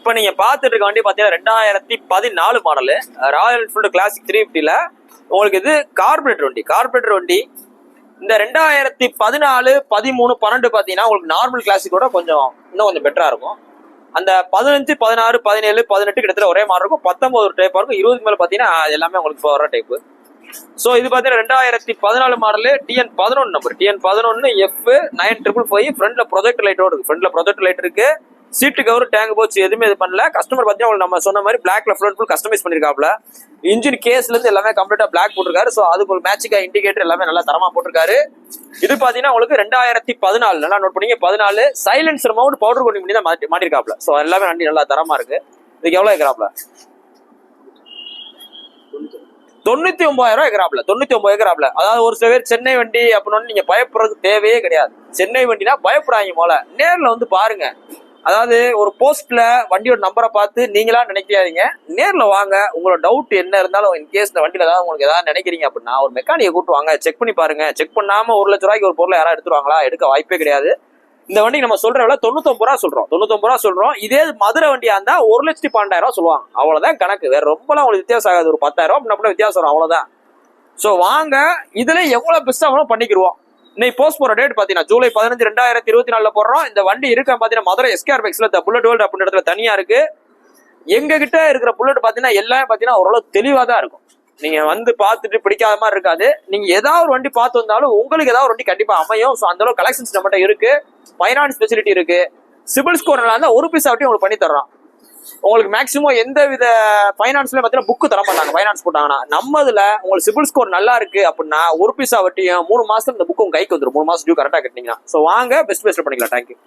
இப்போ நீங்க பார்த்துட்டு இருக்க வண்டி பார்த்தீங்கன்னா 2014 மாடலு ராயல் என்ஃபீல்டு கிளாசிக் 350ல உங்களுக்கு இது கார்பரேட்டர் வண்டி. இந்த 2014, 13, 12 பார்த்தீங்கன்னா உங்களுக்கு நார்மல் கிளாசிக்கோட இன்னும் கொஞ்சம் பெட்டரா இருக்கும். அந்த 15, 16, 17, 18 கிட்டத்தட்ட ஒரே மாதிரி இருக்கும். 19 ஒரு டைப்பா இருக்கும். 20க்கு மேல பார்த்தீங்கன்னா எல்லாமே உங்களுக்கு வர டைப்பு. ஸோ இது பார்த்தீங்கன்னா 2014 model TN11 number. TN11 F9555 ஃப்ரண்ட்ல ப்ரொஜெக்ட் லைட்டோட இருக்கு. சீட்டு கவர் டேங்க் போச்சு எதுவுமே இது பண்ணல. கஸ்டமர் பார்த்தீங்கன்னா நம்ம சொன்ன மாதிரி பிளாக்ல ஃபுல் கஸ்டமைஸ் பண்ணிருக்காப்ல. இன்ஜின் கேஸ்ல இருந்து எல்லாமே கம்ப்ளீட்டா பிளாக் போட்டிருக்காரு. ஸோ அதுக்கு ஒரு மேட்சிங்கா இண்டிகேட்டர் எல்லாமே நல்லா தரமா போட்டிருக்காரு. இது பாத்தீங்கன்னா உங்களுக்கு 2014 நல்லா நோட் பண்ணீங்க. 14 சைலன்சர் மவுண்ட் பவுடர் கோட்டிங் பண்ணி தான் மாட்டிருக்காப்ல. ஸோ எல்லாமே வண்டி நல்லா தரமா இருக்கு. இதுக்கு எவ்வளவு இருக்கிறாப்ல? 99,000 இருக்கிறாப்ல. 99 இருக்கிறாப்ல. அதாவது ஒரு சில பேர் சென்னை வண்டி அப்படின்னு நீங்க பயப்படுறதுக்கு தேவையே கிடையாது. சென்னை வண்டினா பயப்படாங்க. போல நேர்ல வந்து பாருங்க. அதாவது ஒரு போஸ்ட்ல வண்டியோட நம்பரை பார்த்து நீங்களா நினைக்காதீங்க. நேர்ல வாங்க. உங்களோட டவுட் என்ன இருந்தாலும் இன்கேஸ் இந்த வண்டியில ஏதாவது உங்களுக்கு ஏதாவது நினைக்கிறீங்க அப்படின்னா ஒரு மெக்கானிக்கை கூட்டு வாங்க. செக் பண்ணி பாருங்க. செக் பண்ணாம 1 லட்ச ரூபாய்க்கு ஒரு பொருளை யாராவது எடுத்துருவாங்களா? எடுக்க வாய்ப்பே கிடையாது. இந்த வண்டி நம்ம சொல்ற விலை 99 ரூபா சொல்றோம். 99 ரூபா சொல்றோம். இதே மதுரை வண்டியா இருந்தா 1,12,000 சொல்லுவாங்க. அவ்வளவுதான் கணக்கு. வேற ரொம்பலாம் உங்களுக்கு வித்தியாசம் ஆகாது. ஒரு 10,000 அப்படின்னா வித்தியாசம் வரும். அவ்வளவுதான். சோ வாங்க. இதுல எவ்வளவு பெஸ்டா பண்ணிக்கிடுவோம். இன்னைக்கு போஸ்ட் போற டேட் பாத்தீங்கன்னா ஜூலை 15, 2024 போடுறோம். இந்த வண்டி இருக்க பாத்தீங்கன்னா மதுரை எஸ்கேஆர் பைக்ஸ்ல புல்லட் வேர்ல்ட் அப்படின்ற இடத்துல தனியா இருக்கு. எங்க கிட்ட இருக்கிற புல்லட் பாத்தீங்கன்னா எல்லாமே பாத்தீங்கன்னா ஓரளவு தெளிவா தான் இருக்கும். நீங்க வந்து பாத்துட்டு பிடிக்காத மாதிரி இருக்காது. நீங்க ஏதாவது ஒரு வண்டி பார்த்து வந்தாலும் உங்களுக்கு ஏதாவது ஒரு வண்டி கண்டிப்பா அமையும். ஸோ அந்த அளவு கலெக்ஷன்ஸ் நம்மகிட்ட இருக்கு. ஃபைனான்ஸ் ஃபெசிலிட்டி இருக்கு. சிபில் ஸ்கோர் நல்லா இருந்தா ஒரு பீஸ் ஆகட்டும் உங்களுக்கு பண்ணி தர்றோம். உங்களுக்கு மேக்ஸிமம் எந்த வித ஃபைனான்ஸ்ல பாத்தீங்கன்னா புக்கு தர மாட்டாங்க. ஃபைனான்ஸ் போட்டாங்கன்னா நம்ம இதுல உங்களுக்கு சிபில் ஸ்கோர் நல்லா இருக்கு அப்படின்னா ஒரு பீஸா வட்டியும் 3 மாசத்துல இந்த புக்கு உங்க கைக்கு வந்துடும். 3 மாசம் டியூ கரெக்டா கட்டினீங்கன்னா. ஸோ வாங்க பெஸ்ட் பண்ணிக்கலாம். தேங்க்யூ.